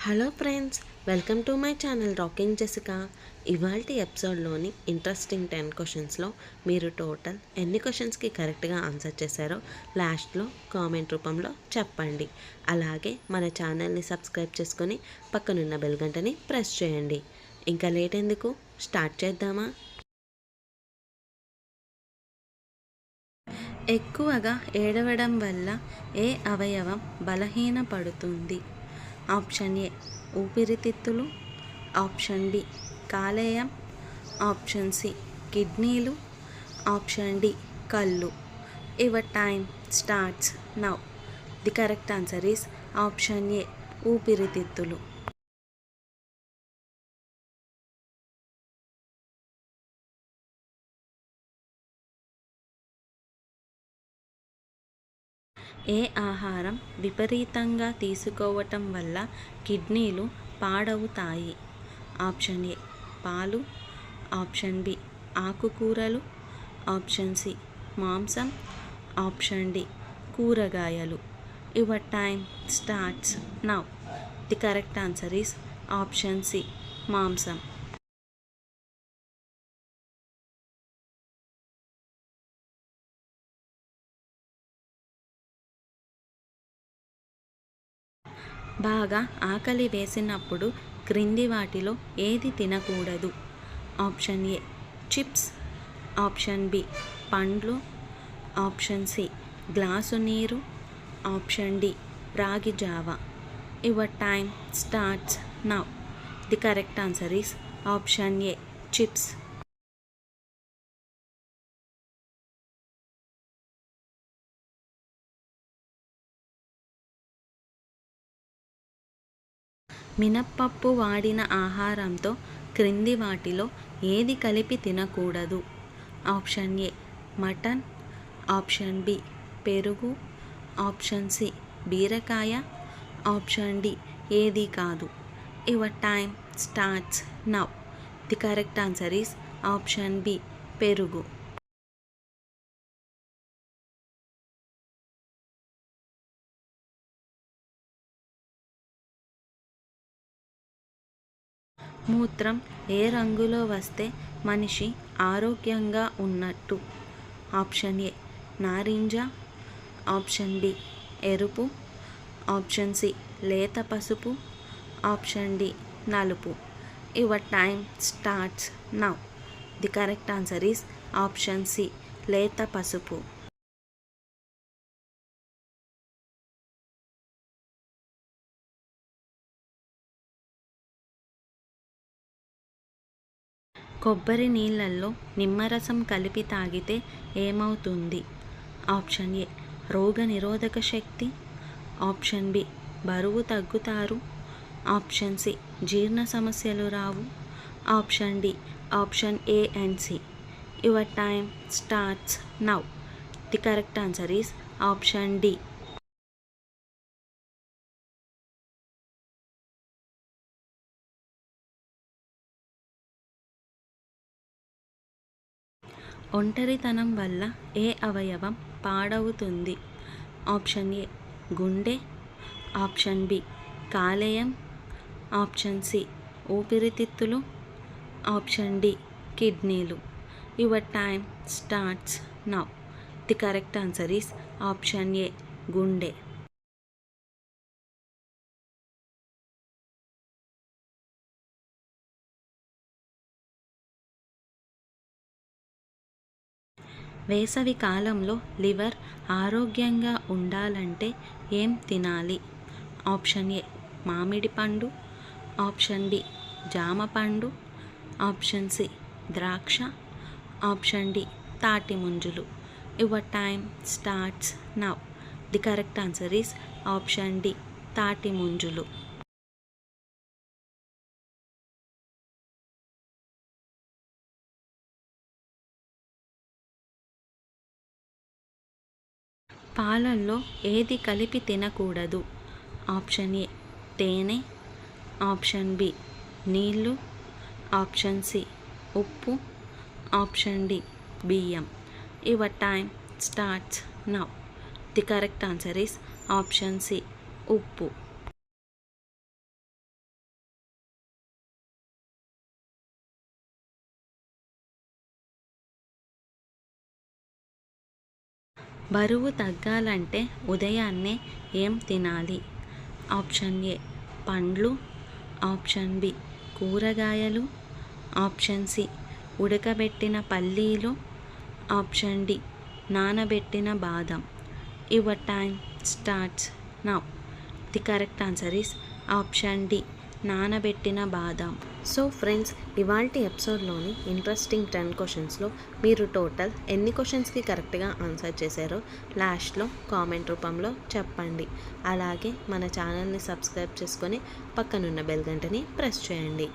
Hello friends, welcome to my channel rocking Jessica. ఇవాల్టి ఎపిసోడ్లోని interesting 10 క్వశ్చన్స్లో మీరు total ఎన్ని క్వశ్చన్స్కి కరెక్ట్గా ఆన్సర్ చేశారో లాస్ట్లో కామెంట్ రూపంలో చెప్పండి. అలాగే మన ఛానల్ని సబ్స్క్రైబ్ చేసుకొని పక్కనున్న బెల్ గంటని ప్రెస్ చేయండి. ఇంకా లేట్ ఎందుకు, స్టార్ట్ చేద్దామా? ఎక్కువగా ఏడవడం వల్ల ఏ అవయవం బలహీనపడుతుంది? ఆప్షన్ ఏ ఊపిరితిత్తులు, ఆప్షన్ బి కాలేయం, ఆప్షన్ సి కిడ్నీలు, ఆప్షన్ డి కళ్ళు. Your time starts now. The correct answer is option ఏ ఊపిరితిత్తులు. ఏ ఆహారం విపరీతంగా తీసుకోవటం వల్ల కిడ్నీలు పాడవుతాయి? ఆప్షన్ ఏ పాలు, ఆప్షన్ బి ఆకుకూరలు, ఆప్షన్ సి మాంసం, ఆప్షన్ డి కూరగాయలు. Your time starts now. The correct answer is option C మాంసం. బాగా ఆకలి వేసినప్పుడు క్రింది వాటిలో ఏది తినకూడదు? Option A chips, option B పండ్లు, ఆప్షన్ సి గ్లాసు నీరు, ఆప్షన్ డి రాగి జావా. Your time starts now. The correct answer is option A chips. మినప్పప్పు వాడిన ఆహారంతో క్రింది వాటిలో ఏది కలిపి తినకూడదు? Option A mutton, option B పెరుగు, ఆప్షన్ సి బీరకాయ, ఆప్షన్ డి ఏది కాదు. Your time starts now. The correct answer is option B పెరుగు. మూత్రం ఏ రంగులో వస్తే మనిషి ఆరోగ్యంగా ఉన్నట్టు? ఆప్షన్ ఏ నారింజ, ఆప్షన్ బి ఎరుపు, ఆప్షన్ సి లేత పసుపు, ఆప్షన్ డి నలుపు. Your time starts now. The correct answer is option C లేత పసుపు. కొబ్బరి నీళ్ళల్లో నిమ్మరసం కలిపి తాగితే ఏమవుతుంది? ఆప్షన్ ఏ రోగనిరోధక శక్తి, ఆప్షన్ బి బరువు తగ్గుతారు, ఆప్షన్ సి జీర్ణ సమస్యలు రావు, option D option A and C. Your time starts now. The correct answer is option D. ఒంటరితనం వల్ల ఏ అవయవం పాడవుతుంది? ఆప్షన్ ఏ గుండె, ఆప్షన్ బి కాలేయం, ఆప్షన్ సి ఊపిరితిత్తులు, ఆప్షన్ డి కిడ్నీలు. Your time starts now. The correct answer is option A గుండె. వేసవి కాలంలో లివర్ ఆరోగ్యంగా ఉండాలంటే ఏం తినాలి? ఆప్షన్ ఏ మామిడి పండు, ఆప్షన్ బి జామ పండు, ఆప్షన్ సి ద్రాక్ష, ఆప్షన్ డి తాటి ముంజులు. Your time starts now. The correct answer is option D తాటి ముంజులు. పాలల్లో ఏది కలిపి తినకూడదు? ఆప్షన్ ఏ తేనె, ఆప్షన్ బి నీళ్ళు, ఆప్షన్ సి ఉప్పు, ఆప్షన్ డి బియ్యం. Your time starts now. The correct answer is option C ఉప్పు. బరువు తగ్గాలంటే ఉదయాన్నే ఏం తినాలి? ఆప్షన్ ఏ పండ్లు, ఆప్షన్ బి కూరగాయలు, ఆప్షన్ సి ఉడకబెట్టిన పల్లీలు, ఆప్షన్ డి నానబెట్టిన బాదం. Your time starts now. The correct answer is option D నానబెట్టిన బాదం. సో ఫ్రెండ్స్, ఇవాల్టి ఎపిసోడ్లోని ఇంట్రెస్టింగ్ 10 క్వశ్చన్స్లో మీరు టోటల్ ఎన్ని క్వశ్చన్స్కి కరెక్ట్గా ఆన్సర్ చేశారో లాస్ట్లో కామెంట్ రూపంలో చెప్పండి. అలాగే మన ఛానల్ని సబ్స్క్రైబ్ చేసుకొని పక్కనున్న బెల్ గంటని ప్రెస్ చేయండి.